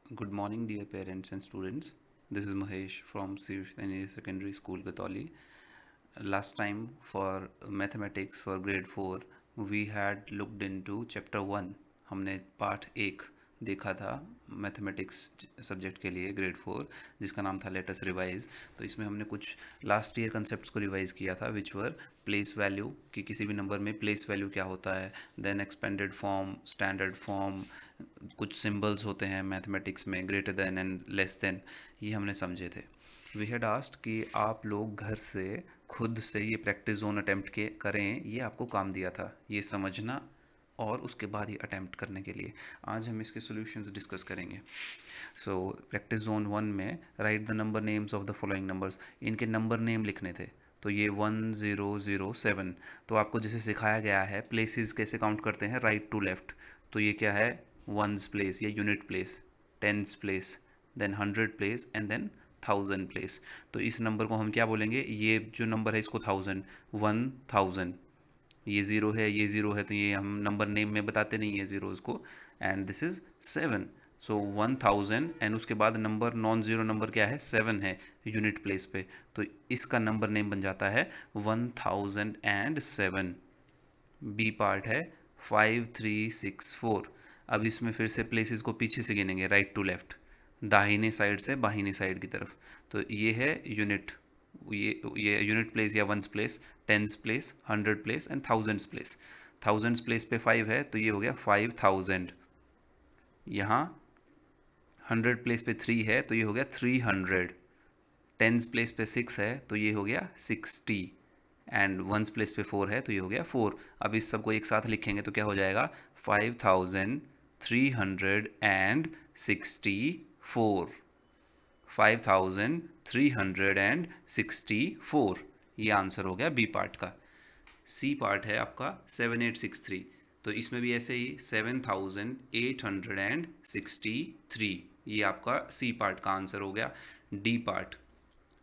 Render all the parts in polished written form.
Good morning, dear parents and students. This is Mahesh from Senior Secondary School, Gatoli. Last time for mathematics for grade 4, we had looked into chapter 1. हमने पाठ 1 देखा था mathematics subject के लिए grade 4, जिसका नाम था let us revise. तो इसमें हमने कुछ लास्ट ईयर कंसेप्ट्स को रिवाइज किया था, विच वर प्लेस वैल्यू, कि किसी भी नंबर में प्लेस वैल्यू क्या होता है, then expanded form, standard form, कुछ सिंबल्स होते हैं मैथमेटिक्स में, greater than and less than, ये हमने समझे थे। वी हैड आस्क्ड कि आप लोग घर से खुद से ये प्रैक्टिस जोन अटैम्प्ट के करें, ये आपको काम दिया था, ये समझना और उसके बाद ही अटैम्प्ट करने के लिए। आज हम इसके सॉल्यूशंस डिस्कस करेंगे। सो प्रैक्टिस जोन 1 में right the number names of the following numbers, इनके नंबर नेम लिखने थे। तो ये 1007, तो आपको जैसे सिखाया गया है प्लेसेस कैसे काउंट करते हैं, राइट टू लेफ्ट। तो ये क्या है, वंस प्लेस या unit place, tens place, then 100 place and then 1000 place. तो इस नंबर को हम क्या बोलेंगे, ये जो नंबर है इसको 1000, ये ज़ीरो है, ये ज़ीरो है, तो ये हम नंबर नेम में बताते नहीं है ज़ीरोज़ को। And this is 7, so 1000, and उसके बाद नंबर नॉन ज़ीरो नंबर क्या है, 7 है यूनिट प्लेस पे, तो इसका नंबर नेम बन जाता है 1007। बी पार्ट है 5364। अब इसमें फिर से प्लेसेस को पीछे से गिनेंगे, राइट टू लेफ्ट, दाहिने साइड से बाहिने साइड की तरफ। तो ये है यूनिट, ये यूनिट प्लेस या ones place, tens place, 100 place and thousands place. Thousands place पे 5 है, तो ये हो गया 5000। यहाँ 100 प्लेस पे 3 है, तो ये हो गया 300। टेंस प्लेस पे 6 है, तो ये हो गया 60। एंड वंस प्लेस पे 4 है, तो ये हो गया 4। अब इस सबको एक साथ लिखेंगे तो क्या हो जाएगा, 5364। 5364, ये आंसर हो गया बी पार्ट का। सी पार्ट है आपका 7863, तो इसमें भी ऐसे ही 7863, ये आपका सी पार्ट का आंसर हो गया। डी पार्ट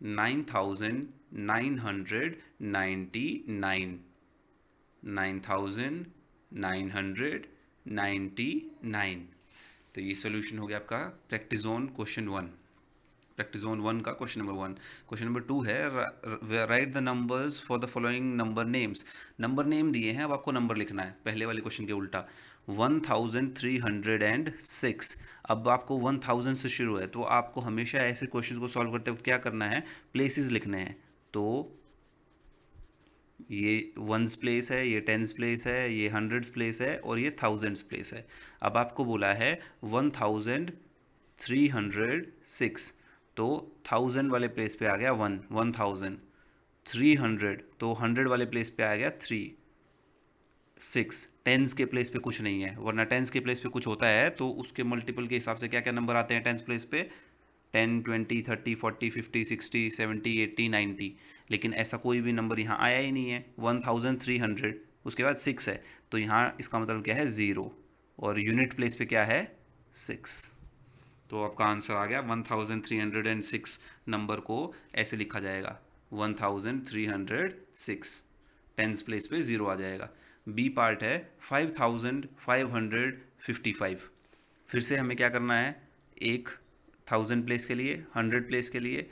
9999, 9999, तो ये सोल्यूशन हो गया आपका practice zone question 1, practice zone 1 का क्वेश्चन नंबर 1। क्वेश्चन नंबर 2 है right the numbers for the following number names. Number name दिए हैं, अब आपको नंबर लिखना है, पहले वाले क्वेश्चन के उल्टा। 1306, अब आपको 1000 से शुरू है, तो आपको हमेशा ऐसे क्वेश्चन को सॉल्व करते वक्त क्या करना है, प्लेसेस लिखने हैं। तो ये वंस प्लेस है, ये टेंस प्लेस है, ये हंड्रेड्स प्लेस है और ये थाउजेंड्स प्लेस है। अब आपको बोला है 1306, तो 1000 वाले प्लेस पे आ गया 1000। 300, तो 100 वाले प्लेस पे आ गया 3। 6 टेंस के प्लेस पे कुछ नहीं है, वरना टेंस के प्लेस पे कुछ होता है तो उसके मल्टीपल के हिसाब से क्या क्या नंबर आते हैं टेंस प्लेस पे, 10, 20, 30, 40, 50, 60, 70, 80, 90। लेकिन ऐसा कोई भी नंबर यहाँ आया ही नहीं है। 1300, उसके बाद 6 है, तो यहाँ इसका मतलब क्या है, 0, और यूनिट प्लेस पे क्या है, 6। तो आपका आंसर आ गया 1306। नंबर को ऐसे लिखा जाएगा 1306, टेंस प्लेस पे 0 आ जाएगा। बी पार्ट है 5555। फिर से हमें क्या करना है, एक 1000 प्लेस के लिए, 100 प्लेस के लिए,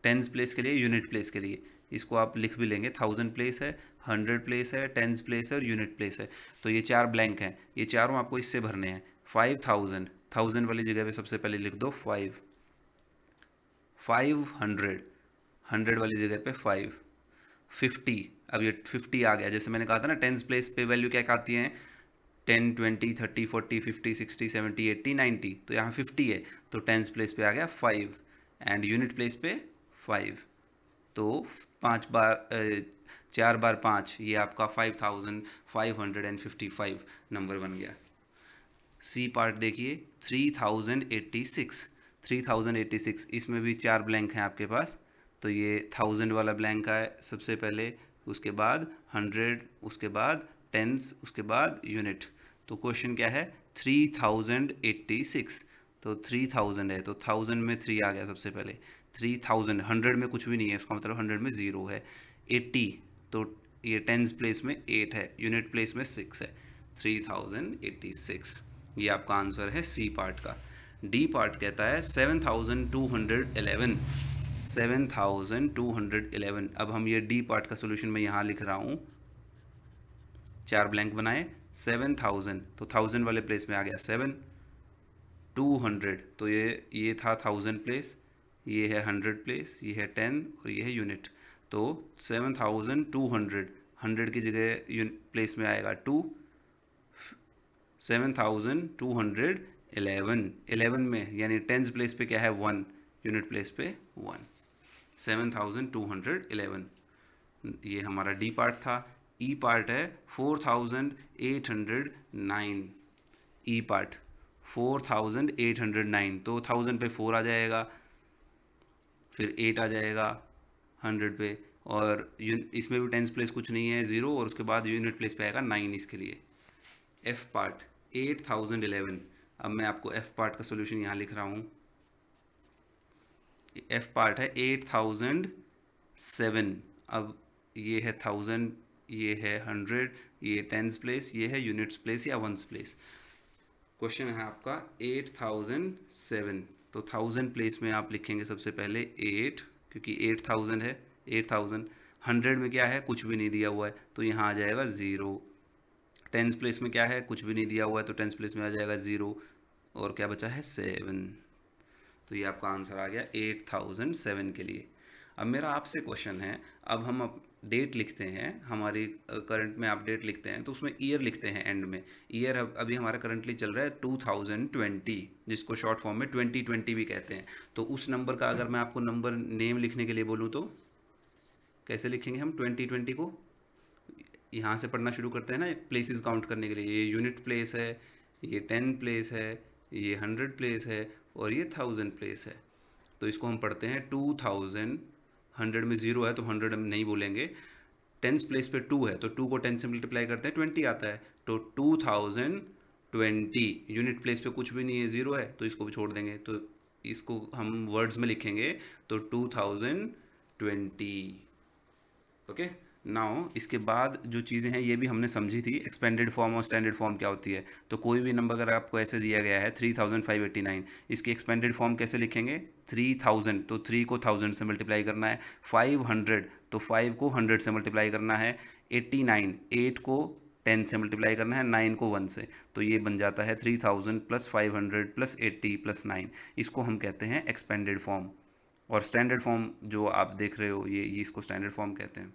टेंस प्लेस के लिए, यूनिट प्लेस के लिए, इसको आप लिख भी लेंगे। 1000 प्लेस है, 100 प्लेस है, टेंस प्लेस है और यूनिट प्लेस है, तो ये 4 ब्लैंक हैं, ये चारों आपको इससे भरने हैं। 5000, 1000 वाली जगह पे सबसे पहले लिख दो 5। 500, 100 वाली जगह पे 5। 50, अब ये 50 आ गया, जैसे मैंने कहा था ना टेंस प्लेस पे वैल्यू क्या क्या आती हैं, 10, 20, 30, 40, 50, 60, 70, 80, 90, तो यहाँ 50 है, तो टेंस प्लेस पे आ गया 5 एंड यूनिट प्लेस पे 5। तो 4 बार 5, ये आपका 5555 नंबर बन गया। सी पार्ट देखिए 3086, 3086, इसमें भी 4 ब्लैंक हैं आपके पास, तो ये 1000 वाला ब्लैंक है सबसे पहले, उसके बाद 100, उसके बाद टेंस, उसके बाद यूनिट। तो क्वेश्चन क्या है, 3086, तो 3000 है, तो 1000 में 3 आ गया सबसे पहले। 3000, 100 में कुछ भी नहीं है, उसका मतलब 100 में 0 है। 80, तो ये टेंस प्लेस में 8 है, यूनिट प्लेस में 6 है, 3086। ये आपका आंसर है सी पार्ट का। डी पार्ट कहता है 7211, 7211। अब हम ये डी पार्ट का सोल्यूशन मैं यहाँ लिख रहा हूँ, 4 ब्लैंक बनाए, 7000 तो 1000 वाले प्लेस में आ गया 7, 200 तो ये था 1000 प्लेस, ये है 100 प्लेस, ये है 10 और ये है यूनिट। तो 7200, 100 की जगह प्लेस में आएगा 2, 7211, 11 में यानी टेंस प्लेस पे क्या है 1, यूनिट प्लेस पे 1, 7211। ये हमारा डी पार्ट था। ई पार्ट है 4809, ई पार्ट 4809, तो 1000 पे 4 आ जाएगा, फिर 8 आ जाएगा 100 पे, और इसमें भी टेंस प्लेस कुछ नहीं है 0, और उसके बाद यूनिट प्लेस पे आएगा 9 इसके लिए। F part 8011। अब मैं आपको एफ पार्ट का सोल्यूशन यहाँ लिख रहा हूँ। एफ पार्ट है 8007। अब ये है 1000, ये है 100, ये टेंस प्लेस, ये है यूनिट्स प्लेस या वंस प्लेस। क्वेश्चन है आपका 8007, तो 1000 प्लेस में आप लिखेंगे सबसे पहले 8, क्योंकि 8000 है, 8000। 100 में क्या है, कुछ भी नहीं दिया हुआ है, तो यहाँ आ जाएगा 0। टेंस प्लेस में क्या है, कुछ भी नहीं दिया हुआ है, तो टेंस प्लेस में आ जाएगा 0, और क्या बचा है 7। तो ये आपका आंसर आ गया 8007 के लिए। अब मेरा आपसे क्वेश्चन है, अब हम डेट लिखते हैं, हमारी करंट में आप डेट लिखते हैं तो उसमें ईयर लिखते हैं एंड में। ईयर अभी हमारा करंटली चल रहा है 2020, जिसको शॉर्ट फॉर्म में 2020 भी कहते हैं। तो उस नंबर का अगर मैं आपको नंबर नेम लिखने के लिए बोलूँ तो कैसे लिखेंगे हम 2020 को? यहाँ से पढ़ना शुरू करते हैं ना, प्लेसेस काउंट करने के लिए। ये यूनिट प्लेस है, ये 10 प्लेस है, ये 100 प्लेस है, और ये 1000 प्लेस है। तो इसको हम पढ़ते हैं 2000। 100 में 0 है तो 100 हम नहीं बोलेंगे। टेंस प्लेस पे 2 है तो 2 को 10 से मल्टीप्लाई करते हैं 20 आता है, तो 2020। यूनिट प्लेस पे कुछ भी नहीं है, 0 है, तो इसको भी छोड़ देंगे। तो इसको हम वर्ड्स में लिखेंगे तो 2020। ओके। नाउ इसके बाद जो चीज़ें हैं ये भी हमने समझी थी, एक्सपेंडेड फॉर्म और स्टैंडर्ड फॉर्म क्या होती है। तो कोई भी नंबर अगर आपको ऐसे दिया गया है 3589, इसकी एक्सपेंडेड फॉर्म कैसे लिखेंगे? 3000 तो 3 को 1000 से मल्टीप्लाई करना है, 500 तो 5 को 100 से मल्टीप्लाई करना है, 89 8 को 10 से मल्टीप्लाई करना है, 9 को 1 से। तो ये बन जाता है 3000 प्लस 500 प्लस 80 प्लस 9। इसको हम कहते हैं एक्सपेंडेड फॉर्म। और स्टैंडर्ड फॉर्म जो आप देख रहे हो ये इसको स्टैंडर्ड फॉर्म कहते हैं।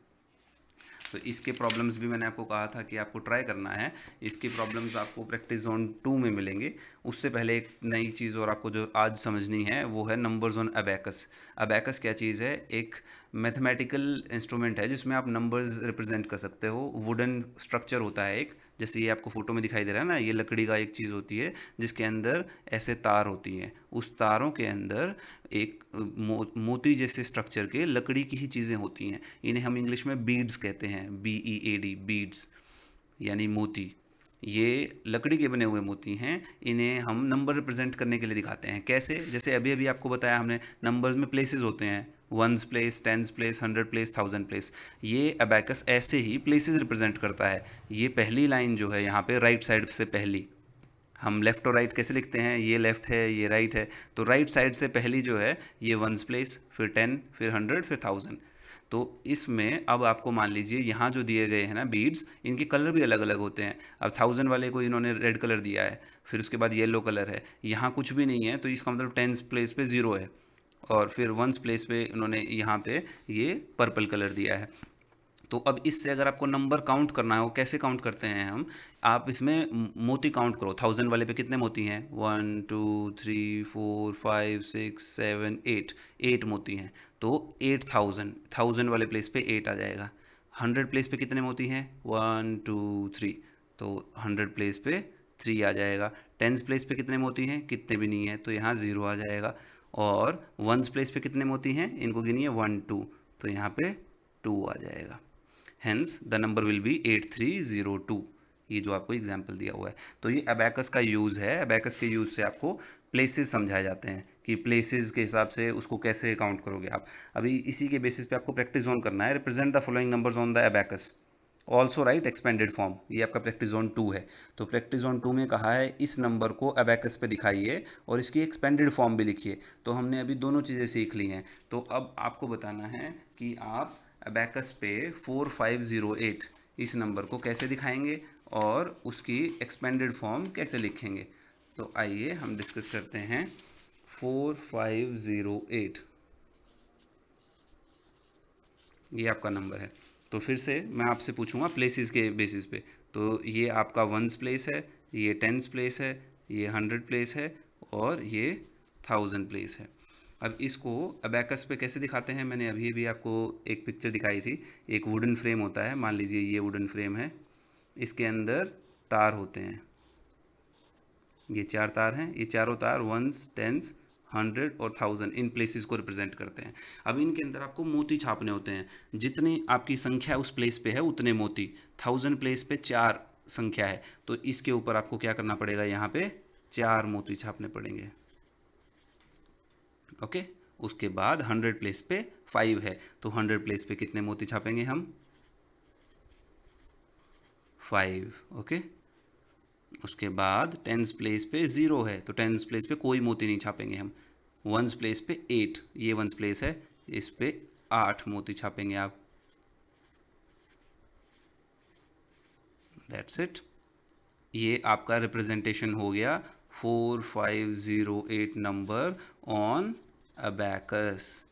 तो इसके प्रॉब्लम्स भी मैंने आपको कहा था कि आपको ट्राई करना है। इसकी प्रॉब्लम्स आपको प्रैक्टिस जोन 2 में मिलेंगे। उससे पहले एक नई चीज़ और आपको जो आज समझनी है वो है नंबर्स ऑन अबैकस। अबैकस क्या चीज़ है? एक मैथमेटिकल इंस्ट्रूमेंट है जिसमें आप नंबर्स रिप्रेजेंट कर सकते हो। वुडन स्ट्रक्चर होता है एक, जैसे ये आपको फोटो में दिखाई दे रहा है ना, ये लकड़ी का एक चीज़ होती है जिसके अंदर ऐसे तार होती हैं। उस तारों के अंदर एक मोती जैसे स्ट्रक्चर के लकड़ी की ही चीज़ें होती हैं। इन्हें हम इंग्लिश में बीड्स कहते हैं, BEAD, बीड्स यानी मोती। ये लकड़ी के बने हुए मोती हैं। इन्हें हम नंबर रिप्रेजेंट करने के लिए दिखाते हैं। कैसे? जैसे अभी अभी आपको बताया हमने, नंबर्स में प्लेसेस होते हैं, 1s place, 10s place, 100 place, 1000 place. ये अबैकस ऐसे ही प्लेसेस रिप्रेजेंट करता है। ये पहली लाइन जो है यहाँ पे राइट साइड से पहली, हम लेफ़्ट और राइट कैसे लिखते हैं? ये लेफ़्ट है, ये राइट है, तो राइट साइड से पहली जो है ये 1s प्लेस, फिर 10, फिर 100, फिर 1000। तो इसमें अब आपको मान लीजिए यहाँ जो दिए गए हैं ना बीड्स, इनके कलर भी अलग अलग होते हैं। अब 1000 वाले को इन्होंने रेड कलर दिया है, फिर उसके बाद येलो कलर है, यहाँ कुछ भी नहीं है तो इसका मतलब 10s प्लेस पे 0 है, और फिर 1s प्लेस पे इन्होंने यहाँ पे ये पर्पल कलर दिया है। तो अब इससे अगर आपको नंबर काउंट करना है, वो कैसे काउंट करते हैं हम? आप इसमें मोती काउंट करो। 1000 वाले पे कितने मोती हैं? 1 2 3 4 5 6 7 8, 8 मोती हैं। तो 8000, 1000 वाले प्लेस पे 8 आ जाएगा। 100 प्लेस पे कितने मोती हैं? 1 2 3, तो 100 प्लेस पे 3 आ जाएगा। 10s प्लेस पे कितने मोती हैं? कितने भी नहीं है, तो यहाँ 0 आ जाएगा। और 1s प्लेस पे कितने मोती हैं? इनको गिनिए 1 2, तो यहाँ पे 2 आ जाएगा। Hence the number will be 8302। ये जो आपको एग्जाम्पल दिया हुआ है। तो ये अबैकस का यूज़ है। अबैकस के यूज़ से आपको प्लेसेस समझाए जाते हैं कि प्लेसेस के हिसाब से उसको कैसे काउंट करोगे आप। अभी इसी के बेसिस पे आपको प्रैक्टिस ऑन करना है। Represent the following numbers on the abacus. Also right expanded form, ये आपका प्रैक्टिस जोन 2 है। तो प्रैक्टिस जोन 2 में कहा है इस नंबर को अबैकस पे दिखाइए और इसकी एक्सपेंडेड फॉर्म भी लिखिए। तो हमने अभी दोनों चीज़ें सीख ली हैं। तो अब आपको बताना है कि आप अबैकस पे 4508 इस नंबर को कैसे दिखाएंगे और उसकी एक्सपेंडेड फॉर्म कैसे लिखेंगे। तो आइए हम डिस्कस करते हैं। 4508 ये आपका नंबर है। तो फिर से मैं आपसे पूछूंगा प्लेसेस के बेसिस पे। तो ये आपका वंस प्लेस है, ये टेंस प्लेस है, ये 100 प्लेस है और ये 1000 प्लेस है। अब इसको अबैकस पे कैसे दिखाते हैं, मैंने अभी भी आपको एक पिक्चर दिखाई थी। एक वुडन फ्रेम होता है, मान लीजिए ये वुडन फ्रेम है, इसके अंदर तार होते हैं, ये 4 तार हैं। ये चारों तार वंस, टेंस, 100 और 1000 इन प्लेसेस को रिप्रेजेंट करते हैं। अब इनके अंदर आपको मोती छापने होते हैं। जितनी आपकी संख्या उस प्लेस पे है उतने मोती। 1000 प्लेस पे 4 संख्या है, तो इसके ऊपर आपको क्या करना पड़ेगा, यहाँ पे 4 मोती छापने पड़ेंगे। ओके। उसके बाद 100 प्लेस पे 5 है, तो 100 प्लेस पे कितने मोती छापेंगे हम, 5। ओके। उसके बाद टेंस प्लेस पे 0 है, तो टेंस प्लेस पे कोई मोती नहीं छापेंगे हम। वंस प्लेस पे 8, ये वंस प्लेस है, इस पे 8 मोती छापेंगे आप। That's it. ये आपका रिप्रेजेंटेशन हो गया 4508 नंबर ऑन अबैकस।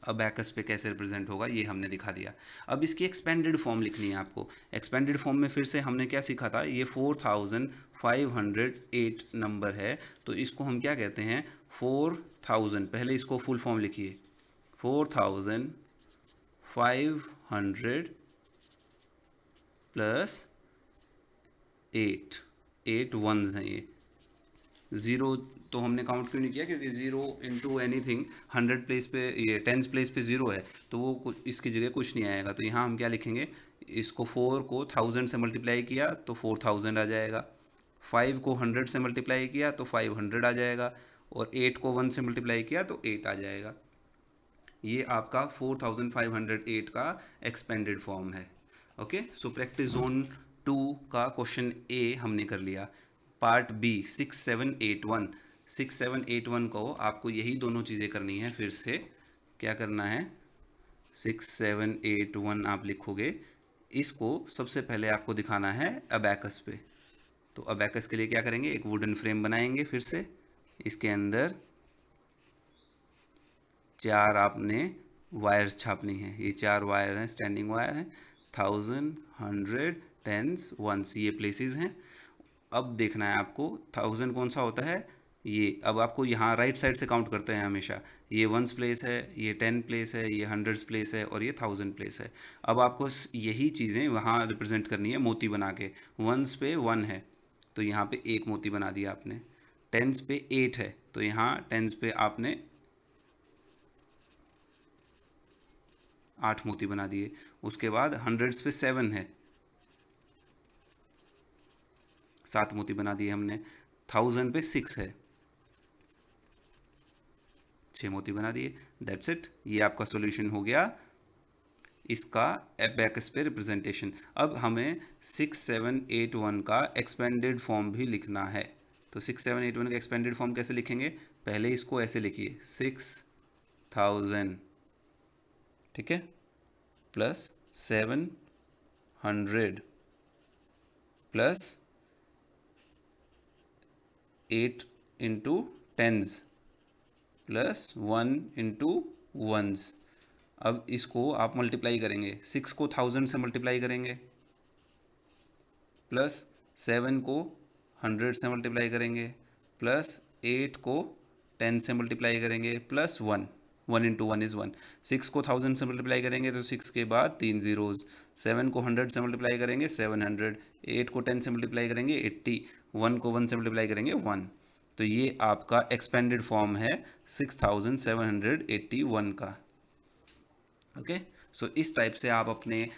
अबैकस पे कैसे रिप्रेजेंट होगा ये हमने दिखा दिया। अब इसकी एक्सपेंडेड फॉर्म लिखनी है आपको। एक्सपेंडेड फॉर्म में फिर से हमने क्या सीखा था, ये 4508 नंबर है, तो इसको हम क्या कहते हैं, 4000। पहले इसको फुल फॉर्म लिखिए, 4500 प्लस 8 वंस हैं ये। 0 तो हमने काउंट क्यों नहीं किया, क्योंकि 0 इंटू एनीथिंग 100 प्लेस पे, ये 10 प्लेस पे 0 है, तो वो इसकी जगह कुछ नहीं आएगा। तो यहाँ हम क्या लिखेंगे, इसको 4 को 1000 से मल्टीप्लाई किया तो 4000 आ जाएगा, 5 को 100 से मल्टीप्लाई किया तो 500 आ जाएगा, और 8 को 1 से मल्टीप्लाई किया तो 8 आ जाएगा। ये आपका 4508 का एक्सपेंडेड फॉर्म है। ओके। सो प्रैक्टिस जोन 2 का क्वेश्चन ए हमने कर लिया। पार्ट बी 6781, 6781 को आपको यही दोनों चीज़ें करनी है। फिर से क्या करना है, 6781 आप लिखोगे, इसको सबसे पहले आपको दिखाना है अबैकस पे। तो अबैकस के लिए क्या करेंगे, एक वुडन फ्रेम बनाएंगे। फिर से इसके अंदर 4 आपने वायर्स छापनी है। ये 4 वायर हैं, स्टैंडिंग वायर हैं। 1000, 100, टेंस, वंस, ये प्लेसेस हैं। अब देखना है आपको 1000 कौन सा होता है, ये। अब आपको यहाँ राइट साइड से काउंट करते हैं हमेशा। ये वंस प्लेस है, ये 10 प्लेस है, ये 100 प्लेस है और ये 1000 प्लेस है। अब आपको यही चीज़ें वहाँ रिप्रेजेंट करनी है मोती बना के। वंस पे 1 है, तो यहाँ पे एक मोती बना दिया आपने। टेंस पे 8 है, तो यहाँ टेंस पे आपने 8 मोती बना दिए। उसके बाद 100 पे 7 है, 7 मोती बना दिए हमने। 1000 पे 6 है, 6 मोती बना दिए। That's it. ये आपका सॉल्यूशन हो गया इसका अबैकस पे रिप्रेजेंटेशन। अब हमें 6781 का एक्सपेंडेड फॉर्म भी लिखना है। तो 6781 का एक्सपेंडेड फॉर्म कैसे लिखेंगे, पहले इसको ऐसे लिखिए 6000, ठीक है, plus 700 plus 8 into tens plus 1 into ones. अब इसको आप मल्टीप्लाई करेंगे, 6 को 1000 से मल्टीप्लाई करेंगे, प्लस 7 को 100 से मल्टीप्लाई करेंगे, प्लस 8 को 10 से मल्टीप्लाई करेंगे, प्लस 1, 1 इंटू 1 इज़ 1। 6 को 1000 से मल्टीप्लाई करेंगे तो 6 के बाद 3 ज़ीरोज़। 7 को 100 से मल्टीप्लाई करेंगे 700, 8 को 10 से मल्टीप्लाई करेंगे 80, 1 को 1 से मल्टीप्लाई करेंगे 1। तो ये आपका एक्सपेंडेड फॉर्म है 6781 का। ओके। सो इस टाइप से आप अपने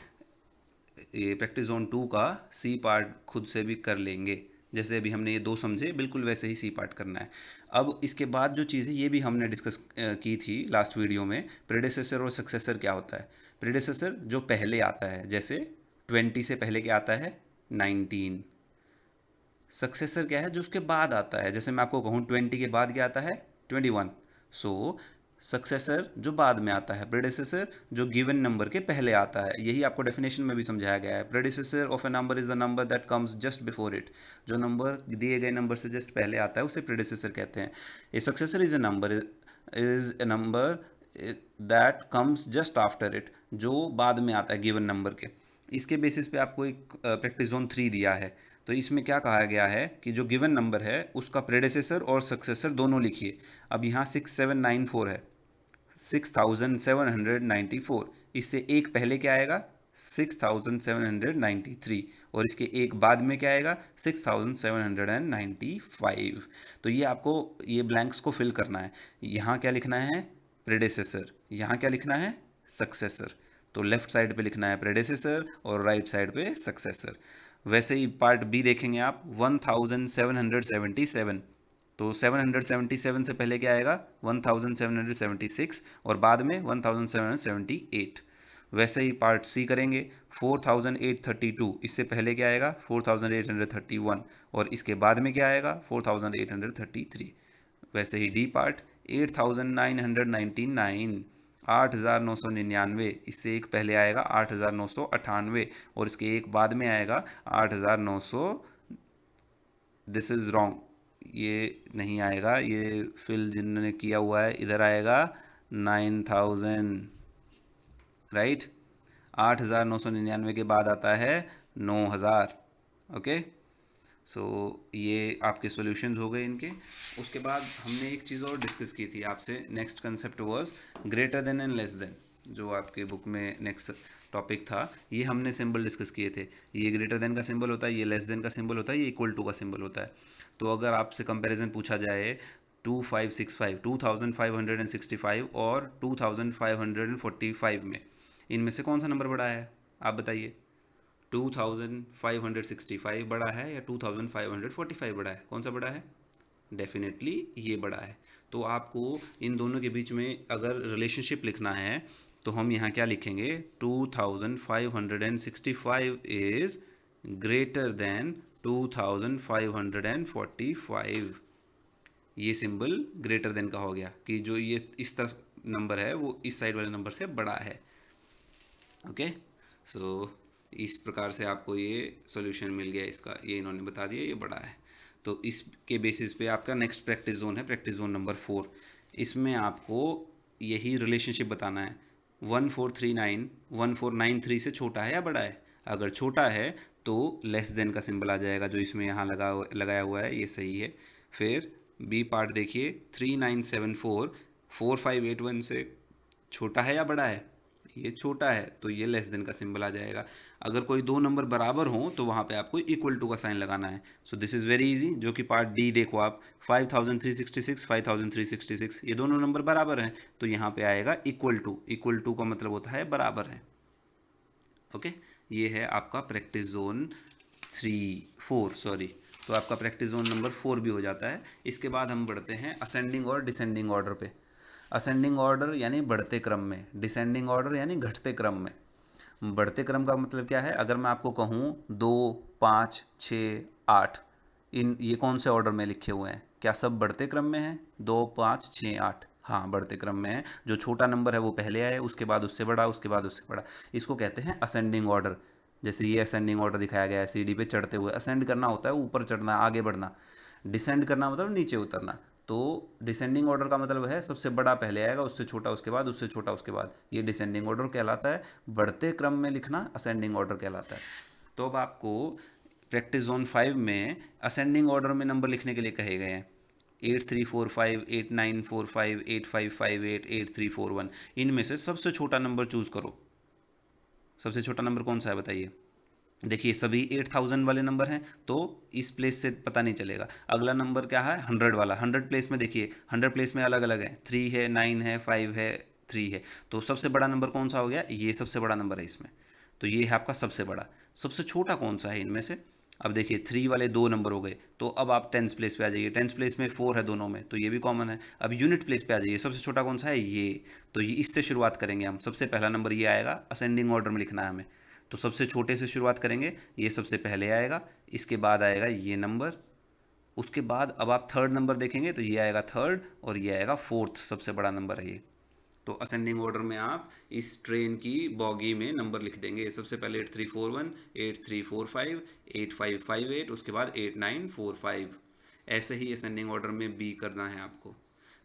ये प्रैक्टिस जोन 2 का सी पार्ट खुद से भी कर लेंगे। जैसे अभी हमने ये 2 समझे, बिल्कुल वैसे ही सी पार्ट करना है। अब इसके बाद जो चीज़ है ये भी हमने डिस्कस की थी लास्ट वीडियो में, प्रेडेसेसर और सक्सेसर क्या होता है। प्रेडेसेसर जो पहले आता है, जैसे 20 से पहले क्या आता है 19। सक्सेसर क्या है जो उसके बाद आता है, जैसे मैं आपको कहूँ 20 के बाद क्या आता है 21। सो सक्सेसर जो बाद में आता है, प्रेडिसेसर जो गिवन नंबर के पहले आता है। यही आपको डेफिनेशन में भी समझाया गया है। Predecessor of A number is the number that comes just before it. जो नंबर दिए गए नंबर से जस्ट पहले आता है उसे प्रेडिसेसर कहते हैं। A successor is a number that comes just after it, जो बाद में आता है गिवन नंबर के। इसके बेसिस पे आपको एक प्रैक्टिस जोन 3 दिया है। तो इसमें क्या कहा गया है कि जो गिवन नंबर है उसका प्रेडिसेसर और सक्सेसर दोनों लिखिए। अब यहाँ 6794 है, 6794, इससे एक पहले क्या आएगा 6793, और इसके एक बाद में क्या आएगा 6795। तो ये आपको ये ब्लैंक्स को फिल करना है। यहाँ क्या लिखना है प्रेडिसेसर, यहाँ क्या लिखना है सक्सेसर। तो लेफ्ट साइड पे लिखना है प्रेडिसेसर और राइट साइड पे सक्सेसर। वैसे ही पार्ट बी देखेंगे आप 1777, तो 777 से पहले क्या आएगा 1776 और बाद में 1778। वैसे ही पार्ट सी करेंगे 4832, इससे पहले क्या आएगा 4831 और इसके बाद में क्या आएगा 4833। वैसे ही डी पार्ट 8999, 8999, इससे एक पहले आएगा 8998 और इसके एक बाद में आएगा 8900। दिस इज़ रॉन्ग, ये नहीं आएगा, ये फिल जिन्होंने किया हुआ है इधर आएगा 9000, राइट। 8999 के बाद आता है 9000। ओके, सो ये आपके सॉल्यूशंस हो गए इनके। उसके बाद हमने एक चीज़ और डिस्कस की थी आपसे। Next concept was greater than and less then, जो आपके बुक में नेक्स्ट टॉपिक था। ये हमने सिंबल डिस्कस किए थे। ये ग्रेटर देन का सिंबल होता है, ये लेस देन का सिंबल होता है, ये इक्वल टू का सिंबल होता है। तो अगर आपसे कंपैरिजन पूछा जाए 2565 और 2545 में, इनमें से कौन सा नंबर बड़ा है आप बताइए। 2565 बड़ा है या 2545 बड़ा है, कौन सा बड़ा है? डेफिनेटली ये बड़ा है। तो आपको इन दोनों के बीच में अगर रिलेशनशिप लिखना है तो हम यहाँ क्या लिखेंगे 2565 इज ग्रेटर देन 2545। ये सिंबल ग्रेटर देन का हो गया कि जो ये इस तरफ नंबर है वो इस साइड वाले नंबर से बड़ा है। ओके, सो इस प्रकार से आपको ये सॉल्यूशन मिल गया इसका, ये इन्होंने बता दिया ये बड़ा है। तो इसके बेसिस पे आपका नेक्स्ट प्रैक्टिस जोन है, प्रैक्टिस जोन नंबर 4। इसमें आपको यही रिलेशनशिप बताना है 1493 से छोटा है या बड़ा है। अगर छोटा है तो लेस देन का सिंबल आ जाएगा जो इसमें यहाँ लगाया हुआ है, ये सही है। फिर बी पार्ट देखिए 3974 4581 से छोटा है या बड़ा है, ये छोटा है तो ये लेस देन का सिंबल आ जाएगा। अगर कोई दो नंबर बराबर हो तो वहाँ पे आपको इक्वल टू का साइन लगाना है। So this is very easy, जो कि पार्ट डी देखो आप 5366 5366, ये दोनों नंबर बराबर हैं तो यहाँ पे आएगा इक्वल टू। इक्वल टू का मतलब होता है बराबर है। ओके, ये है आपका प्रैक्टिस जोन 4 सॉरी। तो आपका प्रैक्टिस जोन नंबर 4 भी हो जाता है। इसके बाद हम बढ़ते हैं असेंडिंग और डिसेंडिंग ऑर्डर पे। असेंडिंग ऑर्डर यानी बढ़ते क्रम में, डिसेंडिंग ऑर्डर यानी घटते क्रम में। बढ़ते क्रम का मतलब क्या है, अगर मैं आपको कहूँ 2 5 6 8, ये कौन से ऑर्डर में लिखे हुए हैं, क्या सब बढ़ते क्रम में हैं? 2 5 6 8, हाँ बढ़ते क्रम में है। जो छोटा नंबर है वो पहले आए, उसके बाद उससे बड़ा, उसके बाद उससे बड़ा। इसको कहते हैं असेंडिंग ऑर्डर। जैसे ये असेंडिंग ऑर्डर दिखाया गया है, सीढ़ी पे चढ़ते हुए। असेंड करना होता है ऊपर चढ़ना, आगे बढ़ना। डिसेंड करना मतलब नीचे उतरना। तो डिसेंडिंग ऑर्डर का मतलब है सबसे बड़ा पहले आएगा, उससे छोटा उसके बाद, उससे छोटा उसके बाद। ये डिसेंडिंग ऑर्डर कहलाता है। बढ़ते क्रम में लिखना असेंडिंग ऑर्डर कहलाता है। तो अब आपको प्रैक्टिस जोन 5 में असेंडिंग ऑर्डर में नंबर लिखने के लिए कहे गए हैं 8345 8945 8558 8341। इनमें से सबसे छोटा नंबर चूज करो। सबसे छोटा नंबर कौन सा है बताइए। देखिए सभी 8000 वाले नंबर हैं तो इस प्लेस से पता नहीं चलेगा। अगला नंबर क्या है 100 वाला। 100 प्लेस में देखिए 100 प्लेस में अलग अलग है, 3 है 9 है 5 है 3 है। तो सबसे बड़ा नंबर कौन सा हो गया, ये सबसे बड़ा नंबर है इसमें। तो ये है आपका सबसे बड़ा। सबसे छोटा कौन सा है इनमें से, अब देखिए 3 वाले 2 नंबर हो गए। तो अब आप 10th प्लेस पे आ जाइए। 10th प्लेस में 4 है दोनों में, तो ये भी कॉमन है। अब यूनिट प्लेस पे आ जाइए। सबसे छोटा कौन सा है, ये। तो ये इससे शुरुआत करेंगे हम। सबसे पहला नंबर ये आएगा, असेंडिंग ऑर्डर में लिखना है हमें। तो सबसे छोटे से शुरुआत करेंगे, ये सबसे पहले आएगा, इसके बाद आएगा ये नंबर, उसके बाद अब आप थर्ड नंबर देखेंगे तो ये आएगा थर्ड और ये आएगा फोर्थ, सबसे बड़ा नंबर है ये। तो असेंडिंग ऑर्डर में आप इस ट्रेन की बॉगी में नंबर लिख देंगे, सबसे पहले 8341, 8345, 8558, उसके बाद 8945। ऐसे ही असेंडिंग ऑर्डर में बी करना है आपको।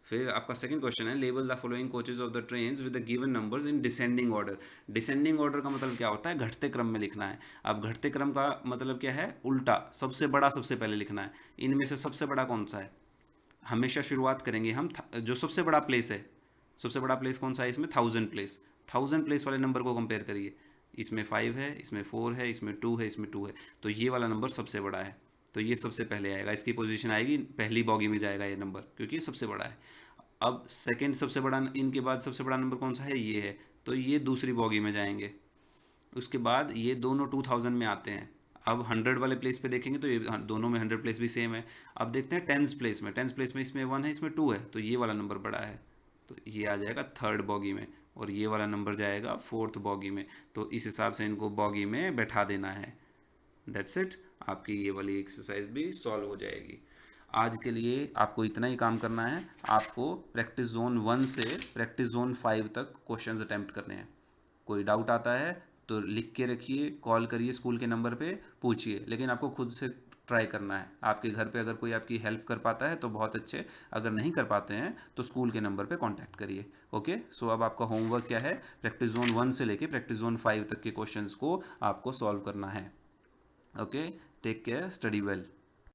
फिर आपका सेकंड क्वेश्चन है, label the following coaches of the trains with the given numbers in descending order. Descending order का मतलब क्या होता है, घटते क्रम में लिखना है। अब घटते क्रम का मतलब क्या है, उल्टा, सबसे बड़ा सबसे पहले लिखना है। इनमें से सबसे बड़ा कौन सा है, हमेशा शुरुआत करेंगे हम जो सबसे बड़ा प्लेस है, सबसे बड़ा प्लेस कौन सा है इसमें, 1000 प्लेस। 1000 प्लेस वाले नंबर को कंपेयर करिए, इसमें 5 है, इसमें 4 है, इसमें 2 है, इसमें 2 है, तो ये वाला नंबर सबसे बड़ा है, तो ये सबसे पहले आएगा, इसकी पोजीशन आएगी पहली बॉगी में जाएगा ये नंबर, क्योंकि ये सबसे बड़ा है। अब सेकंड सबसे बड़ा, इनके बाद सबसे बड़ा नंबर कौन सा है, ये है, तो ये दूसरी बॉगी में जाएंगे। उसके बाद ये दोनों 2000 में आते हैं। अब 100 वाले प्लेस पे देखेंगे तो ये दोनों में 100 प्लेस भी सेम है। अब देखते हैं 10th प्लेस में, 10th प्लेस में इसमें 1 है, इसमें 2 है, तो ये वाला नंबर बड़ा है, तो ये आ जाएगा थर्ड बॉगी में, और ये वाला नंबर जाएगा फोर्थ बॉगी में। तो इस हिसाब से इनको बॉगी में बैठा देना है। दैट्स इट, आपकी ये वाली एक्सरसाइज भी सॉल्व हो जाएगी। आज के लिए आपको इतना ही काम करना है, आपको प्रैक्टिस जोन 1 से प्रैक्टिस जोन 5 तक क्वेश्चंस अटेम्प्ट करने हैं। कोई डाउट आता है तो लिख के रखिए, कॉल करिए स्कूल के नंबर पे, पूछिए, लेकिन आपको खुद से ट्राई करना है। आपके घर पे अगर कोई आपकी हेल्प कर पाता है तो बहुत अच्छे, अगर नहीं कर पाते हैं तो स्कूल के नंबर पे कांटेक्ट करिए। ओके, सो अब आपका होमवर्क क्या है, प्रैक्टिस जोन 1 से लेके प्रैक्टिस जोन 5 तक के क्वेश्चंस को आपको सॉल्व करना है। Okay, take care, study well.